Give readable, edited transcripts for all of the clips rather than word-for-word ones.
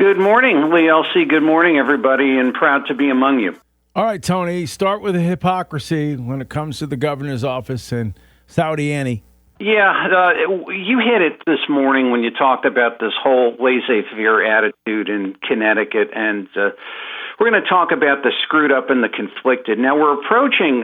Good morning, Lee Elci. Good morning, everybody, and proud to be among you. All right, Tony, start with the hypocrisy when it comes to the governor's office and Saudi Annie. Yeah, you hit it this morning when you talked about this whole laissez-faire attitude in Connecticut, and we're going to talk about the screwed up and the conflicted. Now, we're approaching,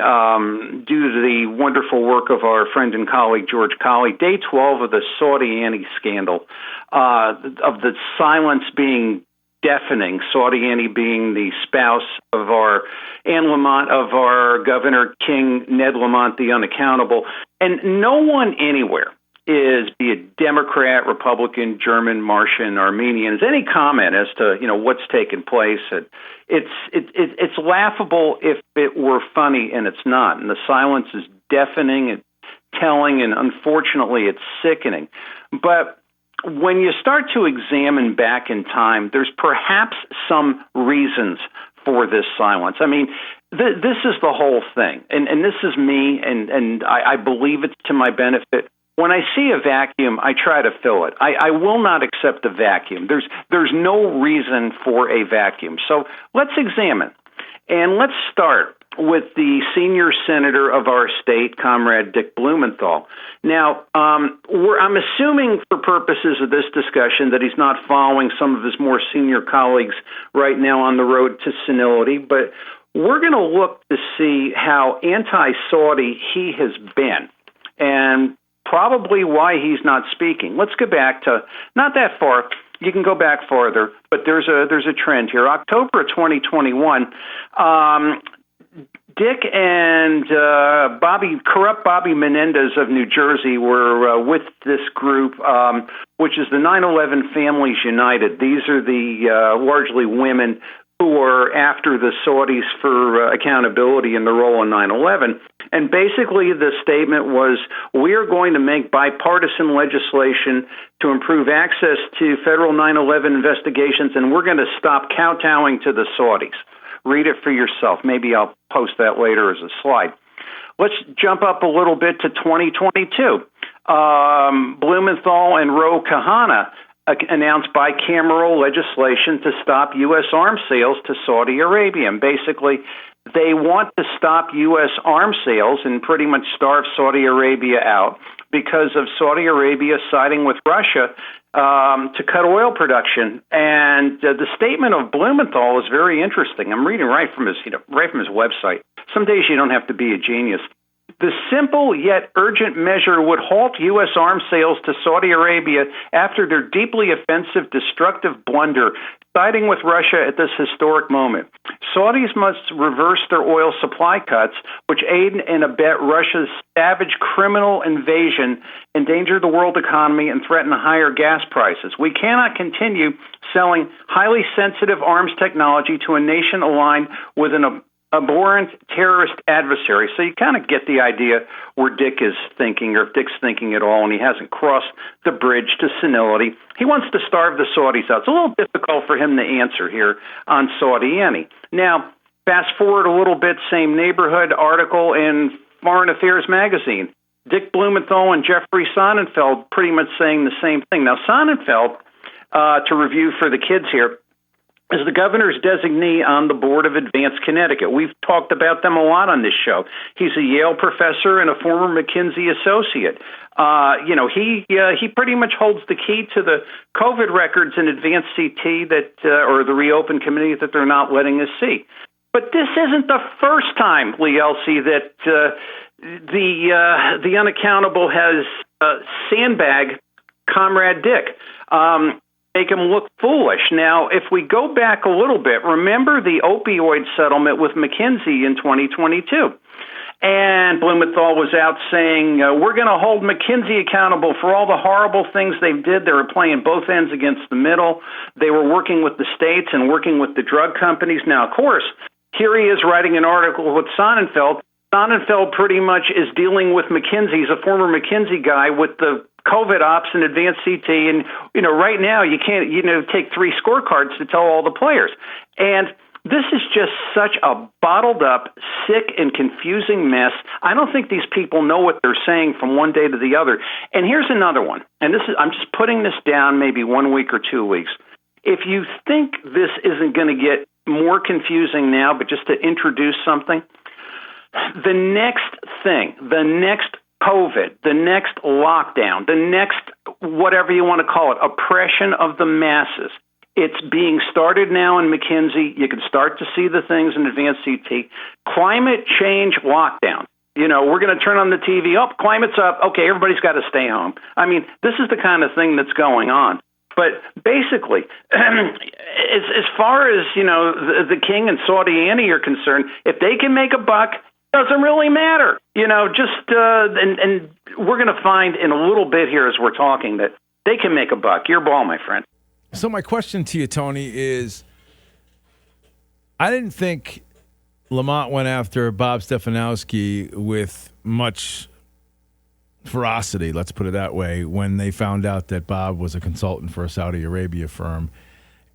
due to the wonderful work of our friend and colleague George Colley, day 12 of the Saudi Annie scandal, of the silence being deafening, Saudi Annie being the spouse of our Anne Lamont, of our Governor King, Ned Lamont, the unaccountable. And no one anywhere is, be it Democrat, Republican, German, Martian, Armenian, has any comment as to, what's taken place. It's laughable if it were funny, and it's not. And the silence is deafening and telling, and unfortunately it's sickening. But when you start to examine back in time, there's perhaps some reasons for this silence. I mean, this is the whole thing, and this is me, and I believe it's to my benefit. When I see a vacuum, I try to fill it. I will not accept a vacuum. There's no reason for a vacuum. So let's examine, and let's start with the senior senator of our state, Comrade Dick Blumenthal. Now, I'm assuming for purposes of this discussion that he's not following some of his more senior colleagues right now on the road to senility, but we're going to look to see how anti-Saudi he has been and probably why he's not speaking. Let's go back to not that far. You can go back farther, but there's a trend here. October of 2021, Dick and corrupt Bobby Menendez of New Jersey were with this group, which is the 9/11 Families United. These are the largely women who are after the Saudis for accountability in the role in 9/11. And basically the statement was, we are going to make bipartisan legislation to improve access to federal 9/11 investigations, and we're going to stop kowtowing to the Saudis. Read it for yourself. Maybe I'll post that later as a slide. Let's jump up a little bit to 2022. Blumenthal and Ro Khanna announced bicameral legislation to stop U.S. arms sales to Saudi Arabia. And basically, they want to stop U.S. arms sales and pretty much starve Saudi Arabia out because of Saudi Arabia siding with Russia to cut oil production. And the statement of Blumenthal is very interesting. I'm reading right from his website. Some days you don't have to be a genius. The simple yet urgent measure would halt U.S. arms sales to Saudi Arabia after their deeply offensive, destructive blunder, siding with Russia at this historic moment. Saudis must reverse their oil supply cuts, which aid and abet Russia's savage criminal invasion, endanger the world economy, and threaten higher gas prices. We cannot continue selling highly sensitive arms technology to a nation aligned with an abhorrent terrorist adversary. So you kind of get the idea where Dick is thinking, or if Dick's thinking at all, and he hasn't crossed the bridge to senility. He wants to starve the Saudis out. It's a little difficult for him to answer here on Saudi Annie. Now, fast forward a little bit, same neighborhood article in Foreign Affairs magazine. Dick Blumenthal and Jeffrey Sonnenfeld pretty much saying the same thing. Now, Sonnenfeld, to review for the kids here, is the governor's designee on the board of Advanced Connecticut. We've talked about them a lot on this show. He's a Yale professor and a former McKinsey associate. He pretty much holds the key to the COVID records in Advanced CT that, or the Reopen Committee, that they're not letting us see. But this isn't the first time, Lee Elci, that the unaccountable has sandbagged Comrade Dick. Make him look foolish. Now, if we go back a little bit, remember the opioid settlement with McKinsey in 2022. And Blumenthal was out saying, we're going to hold McKinsey accountable for all the horrible things they did. They were playing both ends against the middle. They were working with the states and working with the drug companies. Now, of course, here he is writing an article with Sonnenfeld. Sonnenfeld pretty much is dealing with McKinsey. He's a former McKinsey guy with the COVID ops and Advanced CT. And, right now you can't, take 3 scorecards to tell all the players. And this is just such a bottled up, sick and confusing mess. I don't think these people know what they're saying from one day to the other. And here's another one. And I'm just putting this down maybe 1 week or 2 weeks. if you think this isn't going to get more confusing now, but just to introduce something, the next thing, the next COVID, the next lockdown, the next whatever you want to call it, oppression of the masses, it's being started now in McKinsey. You can start to see the things in advanced CT. Climate change lockdown. We're going to turn on the TV. Oh, climate's up. Okay, everybody's got to stay home. I mean, this is the kind of thing that's going on. But basically, as far as, the king and Saudi Annie are concerned, if they can make a buck, doesn't really matter. And we're going to find in a little bit here as we're talking that they can make a buck. Your ball, my friend. So my question to you, Tony, is I didn't think Lamont went after Bob Stefanowski with much ferocity, let's put it that way, when they found out that Bob was a consultant for a Saudi Arabia firm.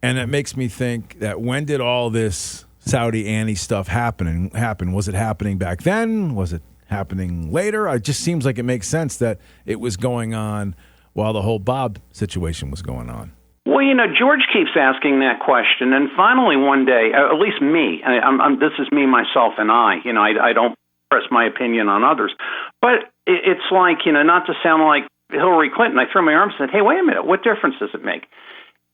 And it makes me think that when did all this Saudi Annie stuff happen? Was it happening back then? Was it happening later? It just seems like it makes sense that it was going on while the whole Bob situation was going on. Well, George keeps asking that question, and finally one day, at least me, this is me, myself, and I don't express my opinion on others, but it's like, not to sound like Hillary Clinton, I threw my arms and said, hey, wait a minute, what difference does it make?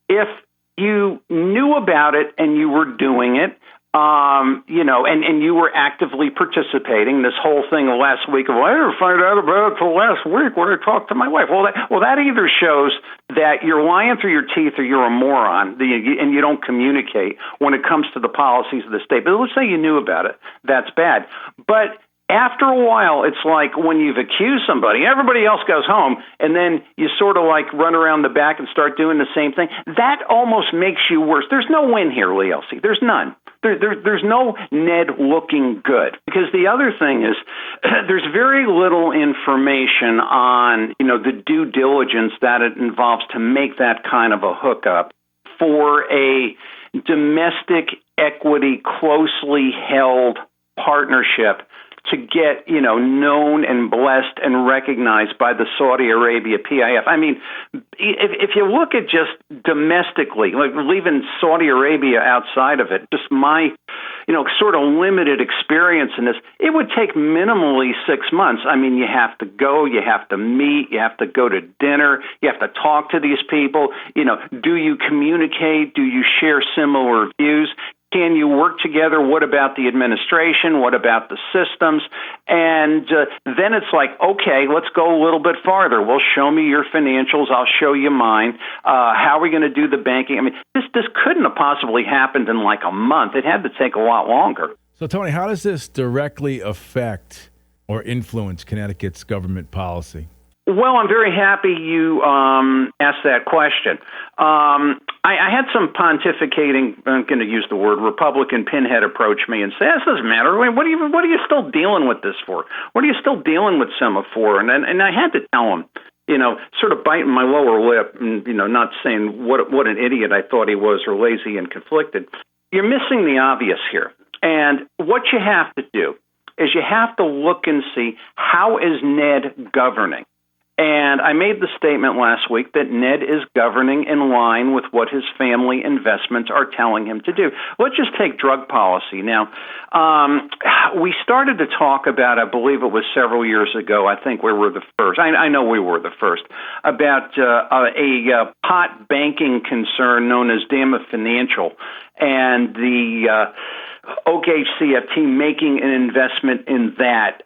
If you knew about it and you were doing it, and you were actively participating. This whole thing last week of, I didn't find out about it till last week when I talked to my wife. Well, that either shows that you're lying through your teeth or you're a moron and you don't communicate when it comes to the policies of the state. But let's say you knew about it. That's bad. But after a while, it's like when you've accused somebody, everybody else goes home, and then you sort of like run around the back and start doing the same thing. That almost makes you worse. There's no win here, Lee Elci. There's none. There's no Ned looking good. Because the other thing is there's very little information on, the due diligence that it involves to make that kind of a hookup for a domestic equity closely held partnership to get, known and blessed and recognized by the Saudi Arabia PIF. I mean, if you look at just domestically, like leaving Saudi Arabia outside of it, just my, sort of limited experience in this, it would take minimally 6 months. I mean, you have to go, you have to meet, you have to go to dinner, you have to talk to these people. Do you communicate? Do you share similar views? Can you work together? What about the administration? What about the systems? And then it's like, okay, let's go a little bit farther. Well, show me your financials. I'll show you mine. How are we going to do the banking? I mean, this couldn't have possibly happened in like a month. It had to take a lot longer. So, Tony, how does this directly affect or influence Connecticut's government policy? Well, I'm very happy you asked that question. I had some pontificating, I'm going to use the word Republican pinhead, approach me and say, this doesn't matter. What are you still dealing with this for? What are you still dealing with SEMA for? And I had to tell him, sort of biting my lower lip and, not saying what an idiot I thought he was or lazy and conflicted. You're missing the obvious here. And what you have to do is you have to look and see, how is Ned governing? And I made the statement last week that Ned is governing in line with what his family investments are telling him to do. Let's just take drug policy. Now, we started to talk about, I believe it was several years ago, I think we were the first, I know we were the first, about a pot banking concern known as Dama Financial and the OHCFT making an investment in that,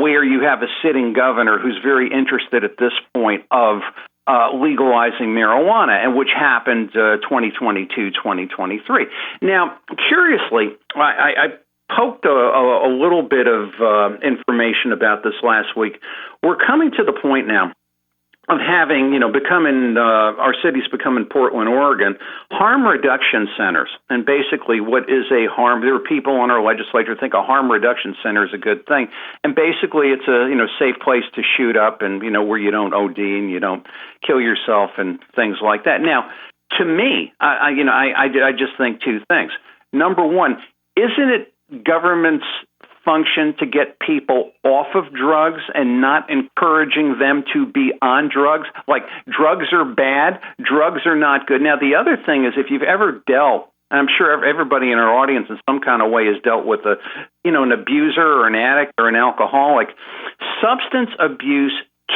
where you have a sitting governor who's very interested at this point of legalizing marijuana, and which happened 2022, 2023. Now, curiously, I poked a little bit of information about this last week. We're coming to the point now of having, becoming, our city's becoming Portland, Oregon, harm reduction centers. And basically what is a harm, there are people on our legislature who think a harm reduction center is a good thing. And basically it's a, safe place to shoot up and, where you don't OD and you don't kill yourself and things like that. Now, to me, I just think two things. Number one, isn't it government's function to get people off of drugs and not encouraging them to be on drugs. Like, drugs are bad, drugs are not good. Now, the other thing is, if you've ever dealt, I'm sure everybody in our audience in some kind of way has dealt with an abuser or an addict or an alcoholic. Substance abuse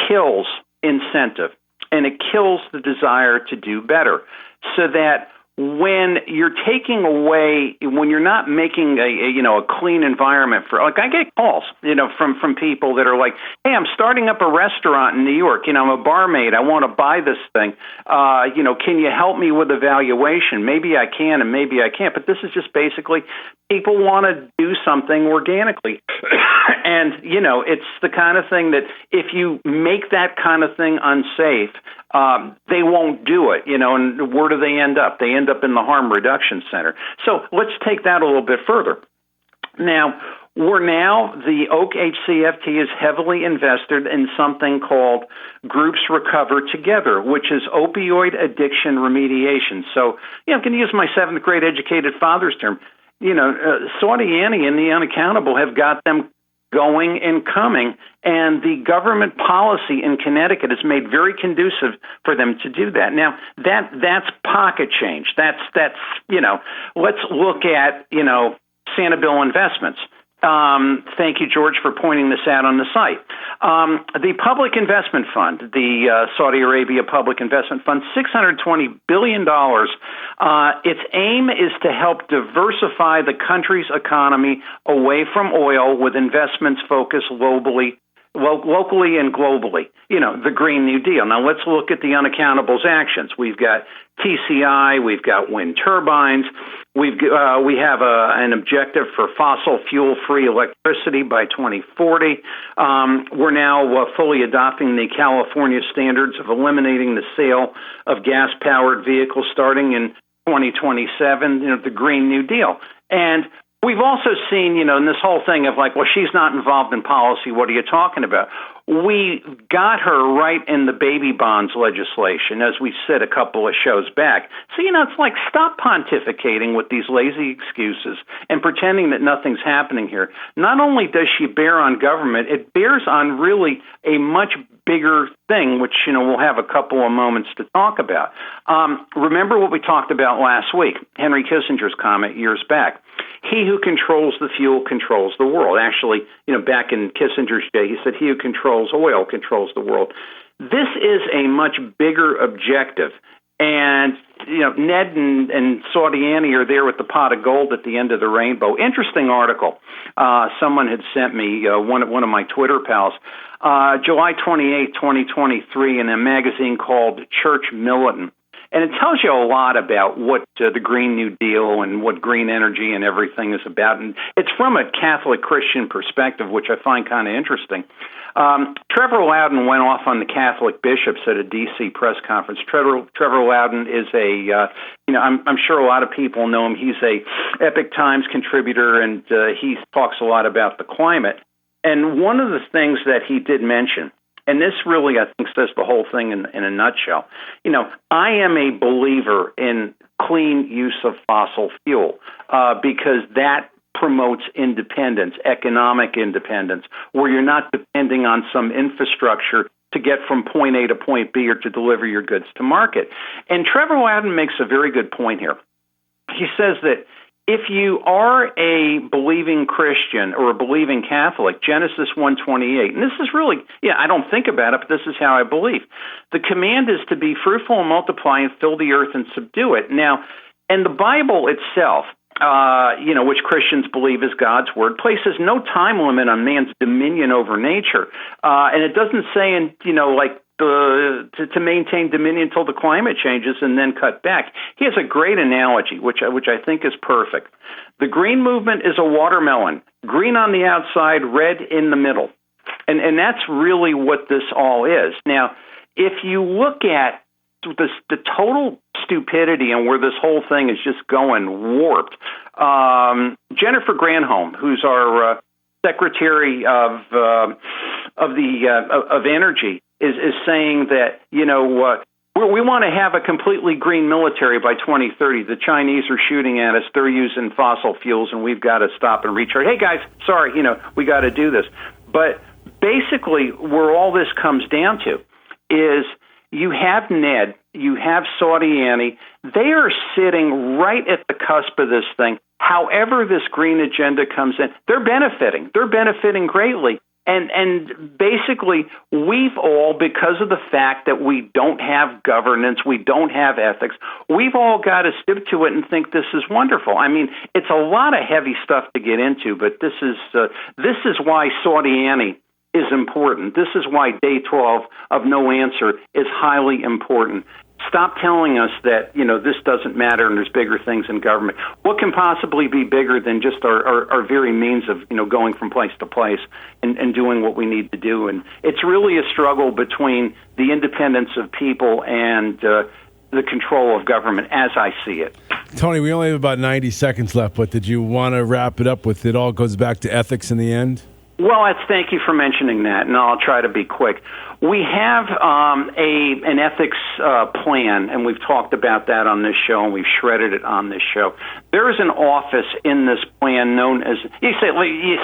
kills incentive, and it kills the desire to do better. So that when you're taking away, when you're not making a clean environment for, like, I get calls, from people that are like, hey, I'm starting up a restaurant in New York. I'm a barmaid. I want to buy this thing. Can you help me with evaluation? Maybe I can and maybe I can't. But this is just basically people want to do something organically. And, it's the kind of thing that if you make that kind of thing unsafe, they won't do it, and where do they end up? They end up in the harm reduction center. So let's take that a little bit further. Now, the Oak HCFT is heavily invested in something called Groups Recover Together, which is opioid addiction remediation. So, I'm going to use my 7th grade educated father's term. Saudi Annie and the unaccountable have got them going and coming, and the government policy in Connecticut has made very conducive for them to do that. Now, that's pocket change. That's let's look at, Sanibel Investments. Thank you, George, for pointing this out on the site. The Public Investment Fund, the Saudi Arabia Public Investment Fund, $620 billion. Its aim is to help diversify the country's economy away from oil with investments focused locally and globally. The Green New Deal. Now, let's look at the unaccountable's actions. We've got TCI, we've got wind turbines, we have an objective for fossil fuel-free electricity by 2040. We're now fully adopting the California standards of eliminating the sale of gas-powered vehicles starting in 2027, the Green New Deal. And we've also seen, in this whole thing of like, well, she's not involved in policy, what are you talking about? We got her right in the baby bonds legislation, as we said a couple of shows back. So, it's like, stop pontificating with these lazy excuses and pretending that nothing's happening here. Not only does she bear on government, it bears on really a much bigger thing, which, we'll have a couple of moments to talk about. Remember what we talked about last week, Henry Kissinger's comment years back. He who controls the fuel controls the world. Actually, back in Kissinger's day, he said he who controls oil controls the world. This is a much bigger objective. And, Ned and Saudi Annie are there with the pot of gold at the end of the rainbow. Interesting article. Someone had sent me, one of my Twitter pals, July 28, 2023, in a magazine called Church Militant. And it tells you a lot about what the Green New Deal and what green energy and everything is about. And it's from a Catholic Christian perspective, which I find kind of interesting. Trevor Loudon went off on the Catholic bishops at a D.C. press conference. Trevor Loudon is I'm sure a lot of people know him. He's a Epoch Times contributor, and he talks a lot about the climate. And one of the things that he did mention, and this really, I think, says the whole thing in a nutshell. I am a believer in clean use of fossil fuel because that promotes independence, economic independence, where you're not depending on some infrastructure to get from point A to point B or to deliver your goods to market. And Trevor Loudon makes a very good point here. He says that if you are a believing Christian or a believing Catholic, Genesis 1:28, and this is really, I don't think about it, but this is how I believe. The command is to be fruitful and multiply and fill the earth and subdue it. Now, and the Bible itself, which Christians believe is God's word, places no time limit on man's dominion over nature. And it doesn't say to maintain dominion until the climate changes and then cut back. He has a great analogy, which I think is perfect. The green movement is a watermelon, green on the outside, red in the middle. And that's really what this all is. Now, if you look at the total stupidity and where this whole thing is just going warped, Jennifer Granholm, who's our Secretary of Energy, is saying that, we're We want to have a completely green military by 2030. The Chinese are shooting at us. They're using fossil fuels, and we've got to stop and recharge. Hey, guys, sorry, we got to do this. But basically, where all this comes down to is you have Ned, you have Saudi Annie. They are sitting right at the cusp of this thing. However this green agenda comes in, they're benefiting. They're benefiting greatly. And basically, we've all, because of the fact that we don't have governance, we don't have ethics, we've all got to stick to it and think this is wonderful. I mean, it's a lot of heavy stuff to get into, but this is why Saudi Annie is important. This is why Day 12 of No Answer is highly important. Stop telling us that, this doesn't matter and there's bigger things in government. What can possibly be bigger than just our very means of, going from place to place and doing what we need to do? And it's really a struggle between the independence of people and the control of government, as I see it. Tony, we only have about 90 seconds left, but did you want to wrap it up with it all goes back to ethics in the end? Well, thank you for mentioning that, and I'll try to be quick. We have an ethics plan, and we've talked about that on this show, and we've shredded it on this show. There is an office in this plan known as you say,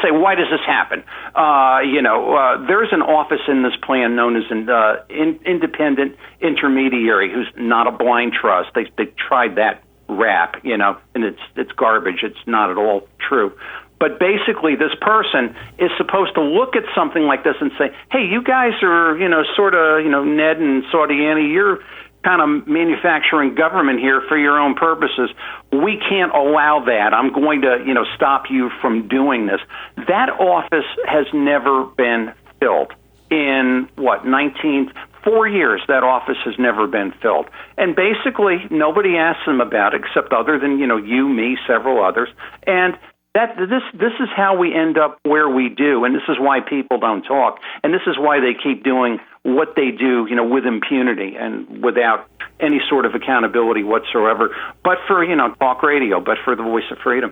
why does this happen? There's an office in this plan known as an independent intermediary, who's not a blind trust. They tried that rap, and it's garbage. It's not at all true. But basically, this person is supposed to look at something like this and say, hey, you guys are, sort of, Ned and Saudi Annie, you're kind of manufacturing government here for your own purposes. We can't allow that. I'm going to, stop you from doing this. That office has never been filled. In, 4 years, that office has never been filled. And basically, nobody asks them about it, except other than, you, me, several others. And this is how we end up where we do, and this is why people don't talk, and this is why they keep doing what they do, with impunity and without any sort of accountability whatsoever, but for, talk radio, but for the voice of freedom.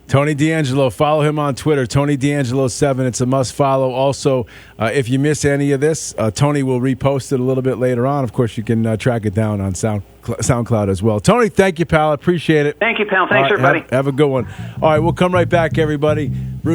Tony D'Angelo, follow him on Twitter, Tony D'Angelo7. It's a must follow. Also, if you miss any of this, Tony will repost it a little bit later on. Of course, you can track it down on SoundCloud as well. Tony, thank you, pal. I appreciate it. Thank you, pal. Thanks, everybody. Have a good one. All right, we'll come right back, everybody.